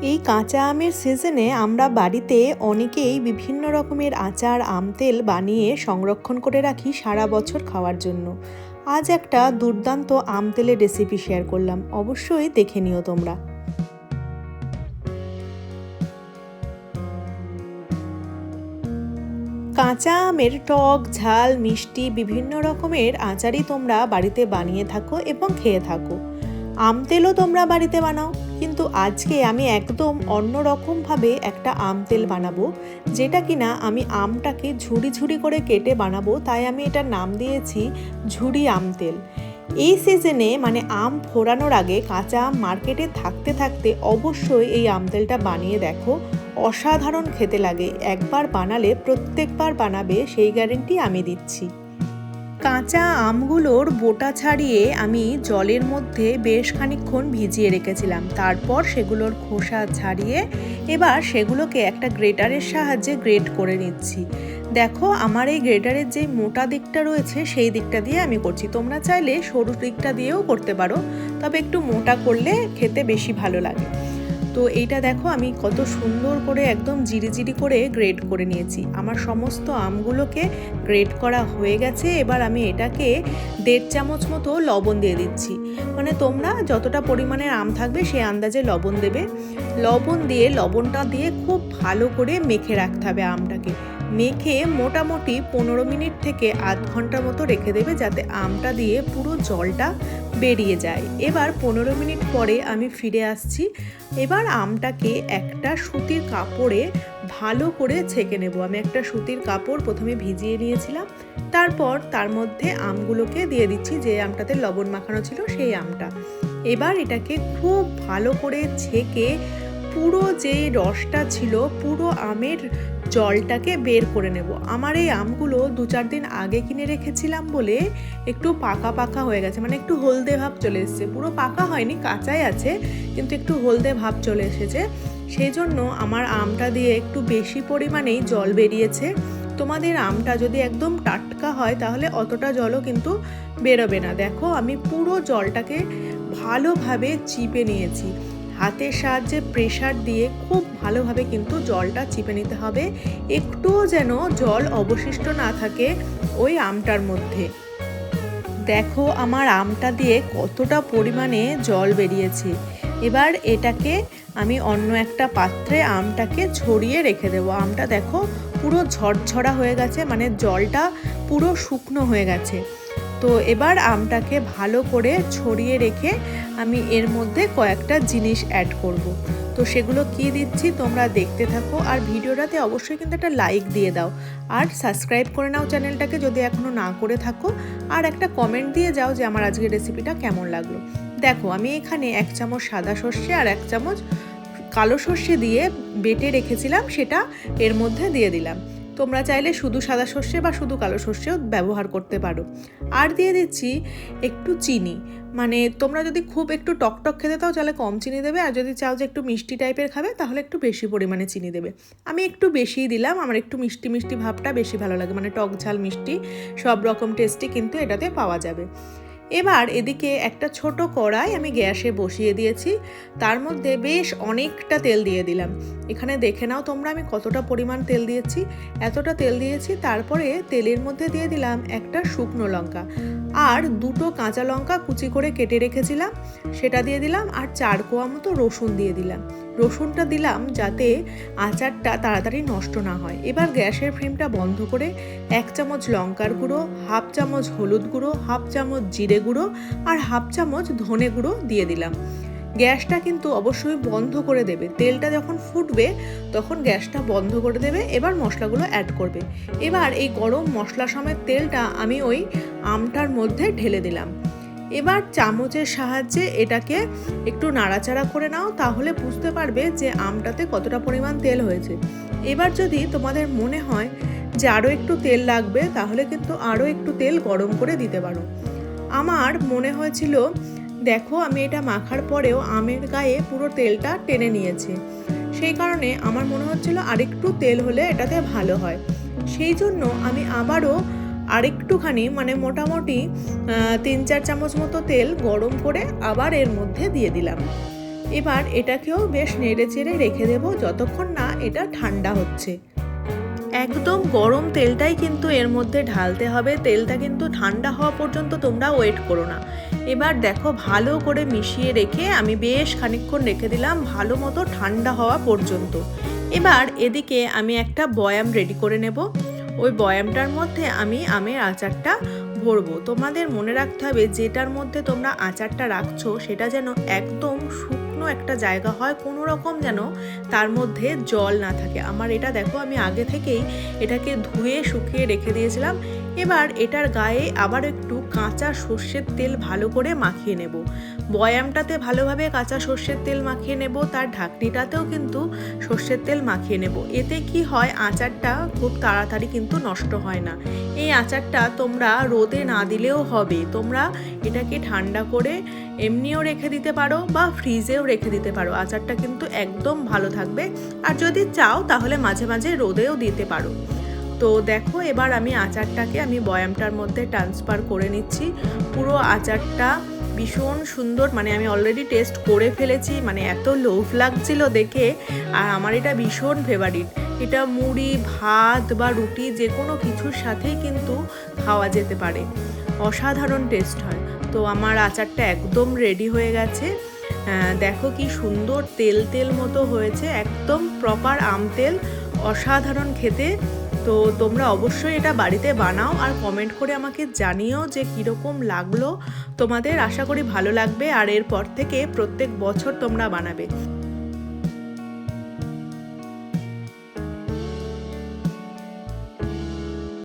এই কাঁচা আমের সিজনে আমরা বাড়িতে অনেকেই বিভিন্ন রকমের আচার আম তেল বানিয়ে সংরক্ষণ করে রাখি সারা বছর খাওয়ার জন্য। আজ একটা দুর্দান্ত আম তেলের রেসিপি শেয়ার করলাম, অবশ্যই দেখে নিও তোমরা। কাঁচা আমের টক ঝাল মিষ্টি বিভিন্ন রকমের আচারই তোমরা বাড়িতে বানিয়ে থাকো এবং খেয়ে থাকো। আম তেলও তোমরা বাড়িতে বানাও, কিন্তু আজকে আমি একদম অন্যরকমভাবে একটা আম তেল বানাবো, যেটা কিনা আমি আমটাকে ঝুড়ি ঝুড়ি করে কেটে বানাবো। তাই আমি এটার নাম দিয়েছি ঝুড়ি আম তেল। এই সিজনে মানে আম ফোরানোর আগে কাঁচা আম মার্কেটে থাকতে থাকতে অবশ্যই এই আম তেলটা বানিয়ে দেখো, অসাধারণ খেতে লাগে। একবার বানালে প্রত্যেকবার বানাবে, সেই গ্যারেন্টি আমি দিচ্ছি। কাঁচা আমগুলোর বোটা ছাড়িয়ে আমি জলের মধ্যে বেশ খানিকক্ষণ ভিজিয়ে রেখেছিলাম। তারপর সেগুলোর খোসা ছাড়িয়ে এবার সেগুলোকে একটা গ্রেটারের সাহায্যে গ্রেট করে নিচ্ছি। দেখো, আমার এই গ্রেটারের যে মোটা দিকটা রয়েছে সেই দিকটা দিয়ে আমি করছি। তোমরা চাইলে সরু দিকটা দিয়েও করতে পারো, তবে একটু মোটা করলে খেতে বেশি ভালো লাগে। তো এইটা দেখো, আমি কত সুন্দর করে একদম জিরি জিরি করে গ্রেট করে নিয়েছি। আমার সমস্ত আমগুলোকে গ্রেট করা হয়ে গেছে। এবার আমি এটাকে 1.5 চামচ মতো লবণ দিয়ে দিচ্ছি। মানে তোমরা যতটা পরিমাণের আম থাকবে সেই আন্দাজে লবণ দেবে। লবণ দিয়ে লবণটা দিয়ে খুব ভালো করে মেখে রাখতে হবে আমটাকে। মেখে মোটামুটি 15 মিনিট থেকে আধ ঘন্টার মতো রেখে দেবে, যাতে আমটা দিয়ে পুরো জলটা বেরিয়ে যায়। এবার 15 মিনিট পরে আমি ফিরে আসছি। এবার আমটাকে একটা সুতির কাপড়ে ভালো করে ছেঁকে নেব। আমি একটা সুতির কাপড় প্রথমে ভিজিয়ে নিয়েছিলাম, তারপর তার মধ্যে আমগুলোকে দিয়ে দিচ্ছি, যে আমটাতে লবণ মাখানো ছিল সেই আমটা। এবার এটাকে খুব ভালো করে ছেঁকে পুরো যে রসটা ছিল পুরো আমের জলটাকে বের করে নেব। আমার এই আমগুলো 2-4 দিন আগে কিনে রেখেছিলাম বলে একটু পাকা পাকা হয়ে গেছে, মানে একটু হলদে ভাব চলে এসেছে। পুরো পাকা হয়নি, কাঁচাই আছে, কিন্তু একটু হলদে ভাব চলে এসেছে। সেই জন্য আমার আমটা দিয়ে একটু বেশি পরিমাণেই জল বেরিয়েছে। তোমাদের আমটা যদি একদম টাটকা হয় তাহলে অতটা জলও কিন্তু বেরোবে না। দেখো, আমি পুরো জলটাকে ভালোভাবে চিপে নিয়েছি। হাতের সাহায্যে প্রেসার দিয়ে খুব ভালোভাবে কিন্তু জলটা চিপে নিতে হবে, একটুও যেন জল অবশিষ্ট না থাকে ওই আমটার মধ্যে। দেখো, আমার আমটা দিয়ে কতটা পরিমাণে জল বেরিয়েছে। এবার এটাকে আমি অন্য একটা পাত্রে আমটাকে ছড়িয়ে রেখে দেবো। আমটা দেখো পুরো ঝরঝরা হয়ে গেছে, মানে জলটা পুরো শুকনো হয়ে গেছে। তো এবার আমটাকে ভালো করে ছড়িয়ে রেখে আমি এর মধ্যে কয়েকটা জিনিস অ্যাড করব। তো সেগুলো কি দিচ্ছি তোমরা দেখতে থাকো, আর ভিডিওটাতে অবশ্যই কিন্তু একটা লাইক দিয়ে দাও, আর সাবস্ক্রাইব করে নাও চ্যানেলটাকে যদি এখনও না করে থাকো, আর একটা কমেন্ট দিয়ে যাও যে আমার আজকের রেসিপিটা কেমন লাগলো। দেখো, আমি এখানে 1 চামচ সাদা সর্ষে আর 1 চামচ কালো সর্ষে দিয়ে বেটে রেখেছিলাম, সেটা এর মধ্যে দিয়ে দিলাম। তোমরা চাইলে শুধু সাদা সর্ষে বা শুধু কালো সর্ষেও ব্যবহার করতে পারো। আর দিয়ে দিচ্ছি একটু চিনি, মানে তোমরা যদি খুব একটু টকটক খেতে চাও তাহলে কম চিনি দেবে, আর যদি চাও যে একটু মিষ্টি টাইপের খাবে তাহলে একটু বেশি পরিমাণে চিনি দেবে। আমি একটু বেশিই দিলাম, আমার একটু মিষ্টি মিষ্টি ভাবটা বেশি ভালো লাগে, মানে টক ঝাল মিষ্টি সব রকম টেস্টই কিন্তু এটাতে পাওয়া যাবে। এবার এদিকে একটা ছোট কড়াই আমি গ্যাসে বসিয়ে দিয়েছি, তার মধ্যে বেশ অনেকটা তেল দিয়ে দিলাম। এখানে দেখে নাও তোমরা আমি কতটা পরিমাণ তেল দিয়েছি। এতটা তেল দিয়েছি। তারপরে তেলের মধ্যে দিয়ে দিলাম একটা শুকনো লঙ্কা, আর 2টো কাঁচা লঙ্কা কুচি করে কেটে রেখেছিলাম সেটা দিয়ে দিলাম, আর 4 কোয়া মতো রসুন দিয়ে দিলাম। রসুনটা দিলাম যাতে আচারটা তাড়াতাড়ি নষ্ট না হয়। এবার গ্যাসের ফ্লেমটা বন্ধ করে 1 চামচ লঙ্কার গুঁড়ো, 1/2 চামচ হলুদ গুঁড়ো, 1/2 চামচ জিরে গুঁড়ো আর 1/2 চামচ ধনে গুঁড়ো দিয়ে দিলাম। গ্যাসটা কিন্তু অবশ্যই বন্ধ করে দেবে। তেলটা যখন ফুটবে তখন গ্যাসটা বন্ধ করে দেবে। এবার মশলাগুলো অ্যাড করবে। এবার এই গরম মশলা সমেত তেলটা আমি ওই আমটার মধ্যে ঢেলে দিলাম। এবার চামচের সাহায্যে এটাকে একটু নাড়াচাড়া করে নাও, তাহলে বুঝতে পারবে যে আমটাতে কতটা পরিমাণ তেল হয়েছে। এবার যদি তোমাদের মনে হয় যে আরও একটু তেল লাগবে, তাহলে কিন্তু আরও একটু তেল গরম করে দিতে পারো। আমার মনে হয়েছিল, দেখো আমি এটা মাখার পরেও আমের গায়ে পুরো তেলটা টেনে নিয়েছে, সেই কারণে আমার মনে হচ্ছিল আরেকটু তেল হলে এটাতে ভালো হয়। সেই জন্য আমি আবারও আরেকটুখানি, মানে মোটামুটি 3-4 চামচ মতো তেল গরম করে আবার এর মধ্যে দিয়ে দিলাম। এবার এটাকেও বেশ নেড়ে চেড়ে রেখে দেবো যতক্ষণ না এটা ঠান্ডা হচ্ছে। একদম গরম তেলটাই কিন্তু এর মধ্যে ঢালতে হবে, তেলটা কিন্তু ঠান্ডা হওয়া পর্যন্ত তোমরা ওয়েট করো না। এবার দেখো ভালো করে মিশিয়ে রেখে আমি বেশ খানিকক্ষণ রেখে দিলাম ভালো মতো ঠান্ডা হওয়া পর্যন্ত। এবার এদিকে আমি একটা বয়াম রেডি করে নেব। ওই বয়ামটার মধ্যে আমি আমের আচারটা ভরবো। তোমাদের মনে রাখতে হবে যেটার মধ্যে তোমরা আচারটা রাখছো সেটা যেন একদম শুকনো একটা জায়গা হয়, কোনো রকম যেন তার মধ্যে জল না থাকে। আমার এটা দেখো আমি আগে থেকেই এটাকে ধুয়ে শুকিয়ে রেখে দিয়েছিলাম। এবার এটার গায়ে আবার একটু কাঁচা সর্ষের তেল ভালো করে মাখিয়ে নেব। বয়ামটাতে ভালোভাবে কাঁচা সর্ষের তেল মাখিয়ে নেব, তার ঢাকনিটাতেও কিন্তু সর্ষের তেল মাখিয়ে নেব। এতে কি হয়, আচারটা খুব তাড়াতাড়ি কিন্তু নষ্ট হয় না। এই আচারটা তোমরা রোদে না দিলেও হবে, তোমরা এটাকে ঠান্ডা করে এমনিও রেখে দিতে পারো বা ফ্রিজেও রেখে দিতে পারো, আচারটা কিন্তু একদম ভালো থাকবে। আর যদি চাও তাহলে মাঝে মাঝে রোদেও দিতে পারো। তো দেখো এবার আমি আচারটাকে আমি বয়ামটার মধ্যে ট্রান্সফার করে নিচ্ছি। পুরো আচারটা ভীষণ সুন্দর, মানে আমি অলরেডি টেস্ট করে ফেলেছি, মানে এত লোভ লাগছিল দেখে। আর আমার এটা ভীষণ ফেভারিট, এটা মুড়ি ভাত বা রুটি যে কোনো কিছুর সাথেই কিন্তু খাওয়া যেতে পারে, অসাধারণ টেস্ট হয়। তো আমার আচারটা একদম রেডি হয়ে গেছে। দেখো কি সুন্দর তেল তেল মতো হয়েছে, একদম প্রপার আম তেল, অসাধারণ খেতে। তো তোমরা অবশ্যই এটা বাড়িতে বানাও আর কমেন্ট করে আমাকে জানিও যে কীরকম লাগলো তোমাদের। আশা করি ভালো লাগবে আর এরপর থেকে প্রত্যেক বছর তোমরা বানাবে।